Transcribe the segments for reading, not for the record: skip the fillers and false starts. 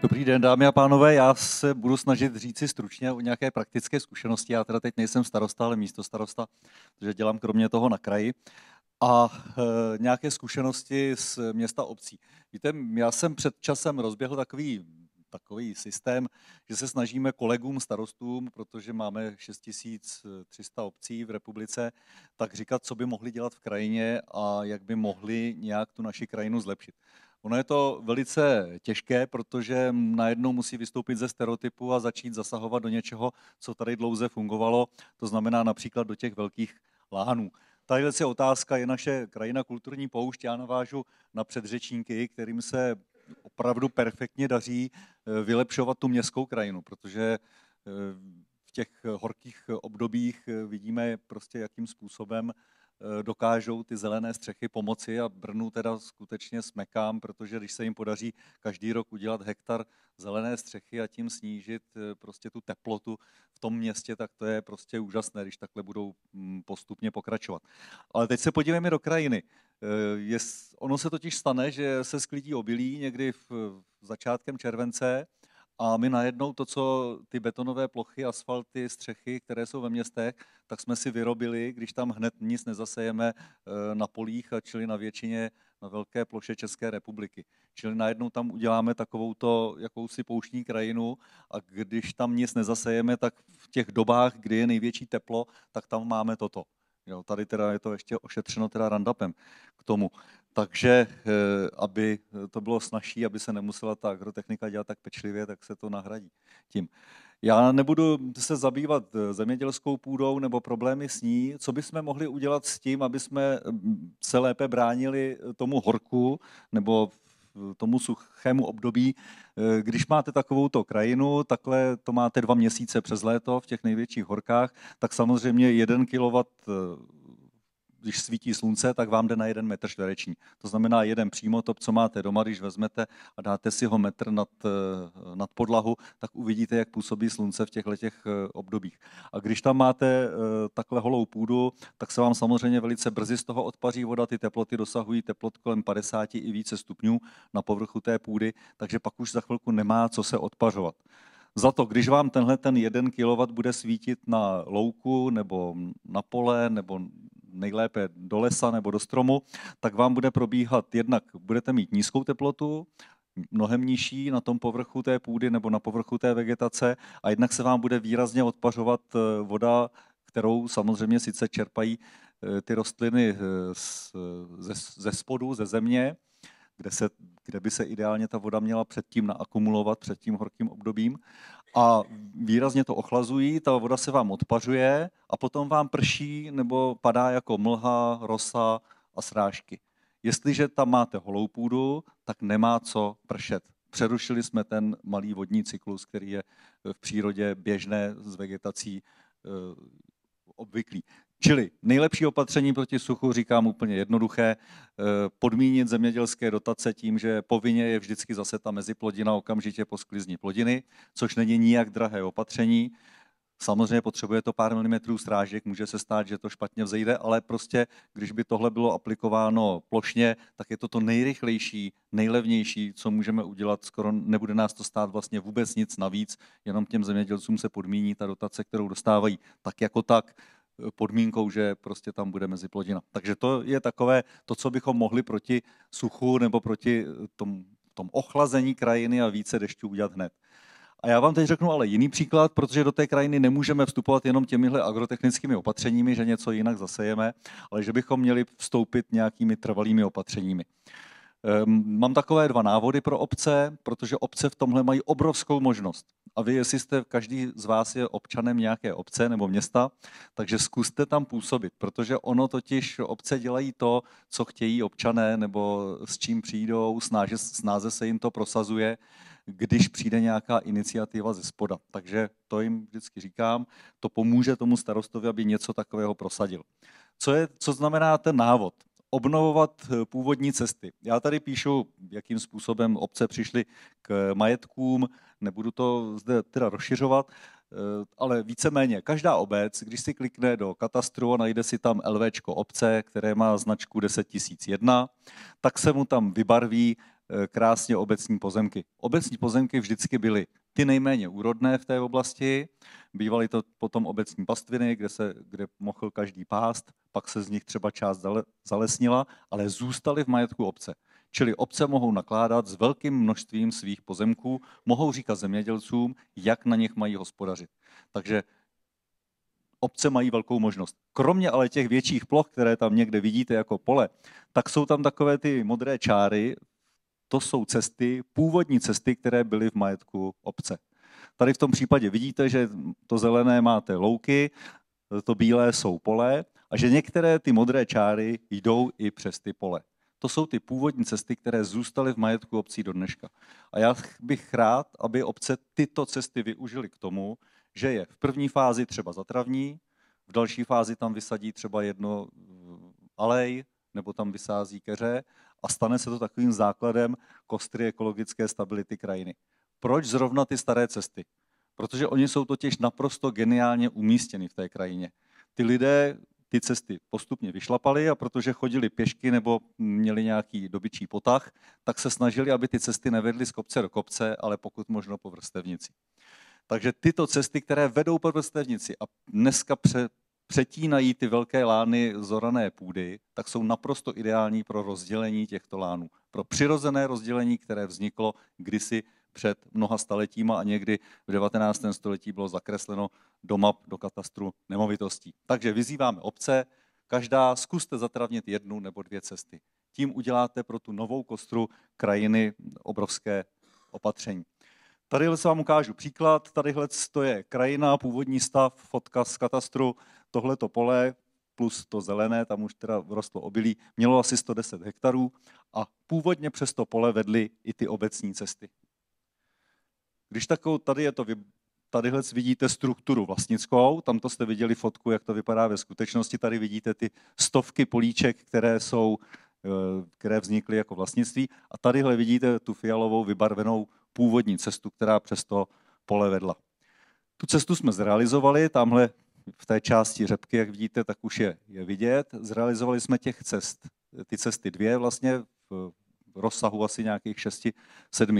Dobrý den, dámy a pánové, já se budu snažit říci stručně o nějaké praktické zkušenosti. Já teda teď nejsem starosta, ale místostarosta, protože dělám kromě toho na kraji. A nějaké zkušenosti z města obcí. Víte, já jsem před časem rozběhl takový systém, že se snažíme kolegům starostům, protože máme 6300 obcí v republice, tak říkat, co by mohli dělat v krajině a jak by mohli nějak tu naši krajinu zlepšit. Ono je to velice těžké, protože najednou musí vystoupit ze stereotypu a začít zasahovat do něčeho, co tady dlouze fungovalo, to znamená například do těch velkých lánů. Tahle je otázka, je naše krajina kulturní poušť. Já navážu na předřečníky, kterým se opravdu perfektně daří vylepšovat tu městskou krajinu, protože v těch horkých obdobích vidíme prostě, jakým způsobem dokážou ty zelené střechy pomoci a Brnu teda skutečně smekám, protože když se jim podaří každý rok udělat hektar zelené střechy a tím snížit prostě tu teplotu v tom městě, tak to je prostě úžasné, když takhle budou postupně pokračovat. Ale teď se podívejme do krajiny. Ono se totiž stane, že se sklidí obilí někdy v začátkem července a my najednou to, co ty betonové plochy, asfalty, střechy, které jsou ve městech, tak jsme si vyrobili, když tam hned nic nezasejeme na polích, a čili na většině, na velké ploše České republiky. Čili najednou tam uděláme takovouto jakousi pouštní krajinu a když tam nic nezasejeme, tak v těch dobách, kdy je největší teplo, tak tam máme toto. Jo, tady teda je to ještě ošetřeno teda Roundupem k tomu. Takže aby to bylo snazší, aby se nemusela ta agrotechnika dělat tak pečlivě, tak se to nahradí tím. Já nebudu se zabývat zemědělskou půdou nebo problémy s ní. Co bychom mohli udělat s tím, aby jsme se lépe bránili tomu horku nebo tomu suchému období. Když máte takovouto krajinu, takhle to máte 2 měsíce přes léto v těch největších horkách, tak samozřejmě 1 kW, když svítí slunce, tak vám jde na 1 metr čtvereční. To znamená jeden přímotop, co máte doma, když vezmete a dáte si ho metr nad podlahu, tak uvidíte, jak působí slunce v těchto obdobích. A když tam máte takhle holou půdu, tak se vám samozřejmě velice brzy z toho odpaří voda, ty teploty dosahují teplot kolem 50 i více stupňů na povrchu té půdy, takže pak už za chvilku nemá co se odpařovat. Za to, když vám tenhle ten 1 kW bude svítit na louku nebo na pole nebo nejlépe do lesa nebo do stromu, tak vám bude probíhat jednak, budete mít nízkou teplotu, mnohem nižší na tom povrchu té půdy nebo na povrchu té vegetace a jednak se vám bude výrazně odpařovat voda, kterou samozřejmě sice čerpají ty rostliny ze spodu, ze země, kde by se ideálně ta voda měla předtím naakumulovat před tím horkým obdobím a výrazně to ochlazují, ta voda se vám odpařuje a potom vám prší nebo padá jako mlha, rosa a srážky. Jestliže tam máte holou půdu, tak nemá co pršet. Přerušili jsme ten malý vodní cyklus, který je v přírodě běžné s vegetací obvyklý. Čili nejlepší opatření proti suchu, říkám úplně jednoduché, podmínit zemědělské dotace tím, že povinně je vždycky zase ta meziplodina okamžitě po sklizni plodiny, což není nijak drahé opatření. Samozřejmě potřebuje to pár milimetrů srážek, může se stát, že to špatně vzejde, ale prostě, když by tohle bylo aplikováno plošně, tak je to nejrychlejší, nejlevnější, co můžeme udělat. Skoro nebude nás to stát vlastně vůbec nic navíc, jenom těm zemědělcům se podmíní ta dotace, kterou dostávají tak jako tak, podmínkou, že prostě tam bude meziplodina. Takže to je takové to, co bychom mohli proti suchu nebo proti tom ochlazení krajiny a více dešťů udělat hned. A já vám teď řeknu ale jiný příklad, protože do té krajiny nemůžeme vstupovat jenom těmihle agrotechnickými opatřeními, že něco jinak zasejeme, ale že bychom měli vstoupit nějakými trvalými opatřeními. Mám takové 2 návody pro obce, protože obce v tomhle mají obrovskou možnost. A vy, jestli každý z vás je občanem nějaké obce nebo města, takže zkuste tam působit, protože ono totiž obce dělají to, co chtějí občané nebo s čím přijdou, snáze se jim to prosazuje, když přijde nějaká iniciativa ze spoda. Takže to jim vždycky říkám, to pomůže tomu starostovi, aby něco takového prosadil. Co znamená ten návod? Obnovovat původní cesty. Já tady píšu, jakým způsobem obce přišly k majetkům, nebudu to zde teda rozšiřovat, ale víceméně každá obec, když si klikne do katastru a najde si tam LVčko obce, které má značku 10 001, tak se mu tam vybarví krásně obecní pozemky. Obecní pozemky vždycky byly ty nejméně úrodné v té oblasti, bývaly to potom obecní pastviny, kde mohl každý pást, pak se z nich třeba část zalesnila, ale zůstaly v majetku obce. Čili obce mohou nakládat s velkým množstvím svých pozemků, mohou říkat zemědělcům, jak na nich mají hospodařit. Takže obce mají velkou možnost. Kromě ale těch větších ploch, které tam někde vidíte jako pole, tak jsou tam takové ty modré čáry, to jsou cesty, původní cesty, které byly v majetku obce. Tady v tom případě vidíte, že to zelené máte louky, to bílé jsou pole a že některé ty modré čáry jdou i přes ty pole. To jsou ty původní cesty, které zůstaly v majetku obcí do dneška. A já bych rád, aby obce tyto cesty využily k tomu, že je v první fázi třeba zatravní, v další fázi tam vysadí třeba jedno alej, nebo tam vysází keře a stane se to takovým základem kostry ekologické stability krajiny. Proč zrovna ty staré cesty? Protože oni jsou totiž naprosto geniálně umístěni v té krajině. Ty lidé ty cesty postupně vyšlapali a protože chodili pěšky nebo měli nějaký dobyčí potah, tak se snažili, aby ty cesty nevedly z kopce do kopce, ale pokud možno po vrstevnici. Takže tyto cesty, které vedou po vrstevnici a dneska přetínají ty velké lány zorané půdy, tak jsou naprosto ideální pro rozdělení těchto lánů. Pro přirozené rozdělení, které vzniklo kdysi před mnoha staletíma a někdy v 19. století bylo zakresleno do map, do katastru nemovitostí. Takže vyzýváme obce, každá zkuste zatravnit jednu nebo dvě cesty. Tím uděláte pro tu novou kostru krajiny obrovské opatření. Tadyhle se vám ukážu příklad, tadyhle to je krajina, původní stav, fotka z katastru, tohleto pole plus to zelené, tam už teda rostlo obilí, mělo asi 110 hektarů a původně přes to pole vedly i ty obecní cesty. Když tadyhle vidíte strukturu vlastnickou, tamto jste viděli fotku, jak to vypadá ve skutečnosti, tady vidíte ty stovky políček, které vznikly jako vlastnictví a tadyhle vidíte tu fialovou vybarvenou původní cestu, která přes to pole vedla. Tu cestu jsme zrealizovali, tamhle v té části řepky, jak vidíte, tak už je vidět. Zrealizovali jsme ty cesty dvě vlastně v rozsahu asi nějakých 6-7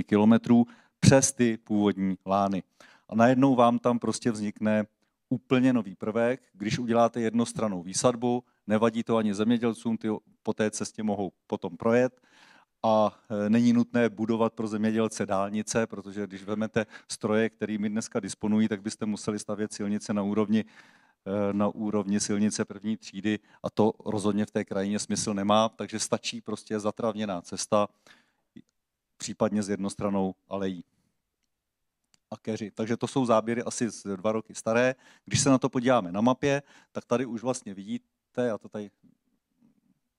kilometrů přes ty původní lány. A najednou vám tam prostě vznikne úplně nový prvek, když uděláte jednostrannou výsadbu, nevadí to ani zemědělcům, ty po té cestě mohou potom projet a není nutné budovat pro zemědělce dálnice, protože když vezmete stroje, kterými dneska disponují, tak byste museli stavět silnice na úrovni silnice první třídy a to rozhodně v té krajině smysl nemá, takže stačí prostě zatravněná cesta, případně s jednostrannou alejí a keři. Takže to jsou záběry asi z 2 roky staré. Když se na to podíváme na mapě, tak tady už vlastně vidíte, a to tady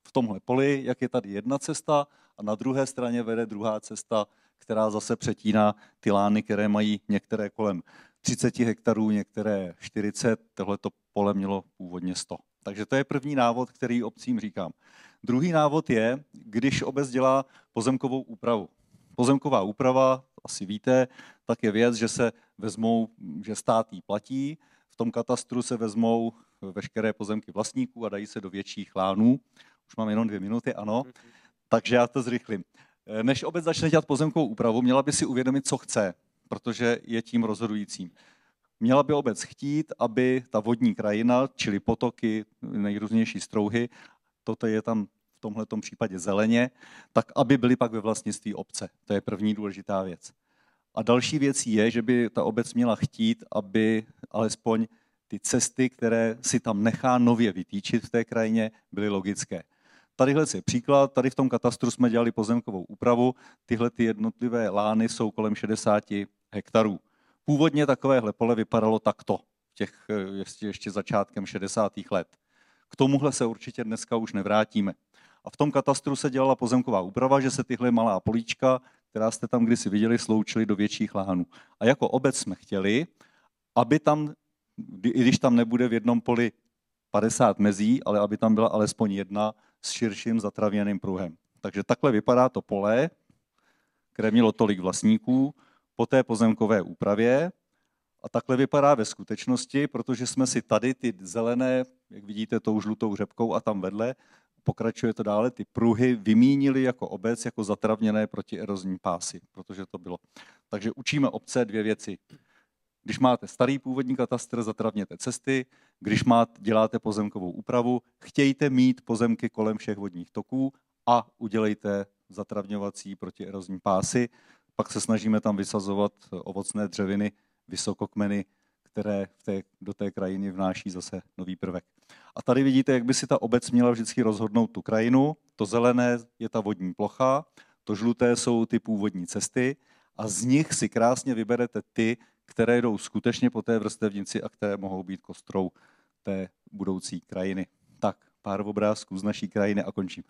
v tomhle poli, jak je tady jedna cesta a na druhé straně vede druhá cesta, která zase přetíná ty lány, které mají některé kolem 30 hektarů, některé 40, tohleto pole mělo původně 100. Takže to je první návod, který obcím říkám. Druhý návod je, když obec dělá pozemkovou úpravu. Pozemková úprava, asi víte, tak je věc, že se vezmou, že stát jí platí, v tom katastru se vezmou veškeré pozemky vlastníků a dají se do větších lánů. Už mám jenom 2 minuty, ano, takže já to zrychlím. Než obec začne dělat pozemkovou úpravu, měla by si uvědomit, co chce, protože je tím rozhodujícím. Měla by obec chtít, aby ta vodní krajina, čili potoky, nejrůznější strouhy, toto je tam v tomhletom případě zeleně, tak aby byly pak ve vlastnictví obce. To je první důležitá věc. A další věcí je, že by ta obec měla chtít, aby alespoň ty cesty, které si tam nechá nově vytýčit v té krajině, byly logické. Tadyhle je příklad, tady v tom katastru jsme dělali pozemkovou úpravu, tyhle ty jednotlivé lány jsou kolem 60 hektarů. Původně takovéhle pole vypadalo takto, ještě začátkem 60. let. K tomuhle se určitě dneska už nevrátíme. A v tom katastru se dělala pozemková úprava, že se tyhle malá políčka, která jste tam kdysi viděli, sloučily do větších lánů. A jako obec jsme chtěli, aby tam, i když tam nebude v jednom poli 50 mezí, ale aby tam byla alespoň jedna s širším zatravěným pruhem. Takže takhle vypadá to pole, které mělo tolik vlastníků po té pozemkové úpravě. A takhle vypadá ve skutečnosti, protože jsme si tady ty zelené, jak vidíte tou žlutou řepkou a tam vedle, pokračuje to dále, ty pruhy vymínili jako obec, jako zatravněné protierozní pásy, protože to bylo. Takže učíme obce 2 věci. Když máte starý původní katastr, zatravněte cesty. Když děláte pozemkovou úpravu, chtějte mít pozemky kolem všech vodních toků a udělejte zatravňovací protierozní pásy. Pak se snažíme tam vysazovat ovocné dřeviny, vysokokmeny, které do té krajiny vnáší zase nový prvek. A tady vidíte, jak by si ta obec měla vždycky rozhodnout tu krajinu. To zelené je ta vodní plocha, to žluté jsou ty původní cesty a z nich si krásně vyberete ty, které jdou skutečně po té vrstevnici a které mohou být kostrou té budoucí krajiny. Tak, pár obrázků z naší krajiny a končím.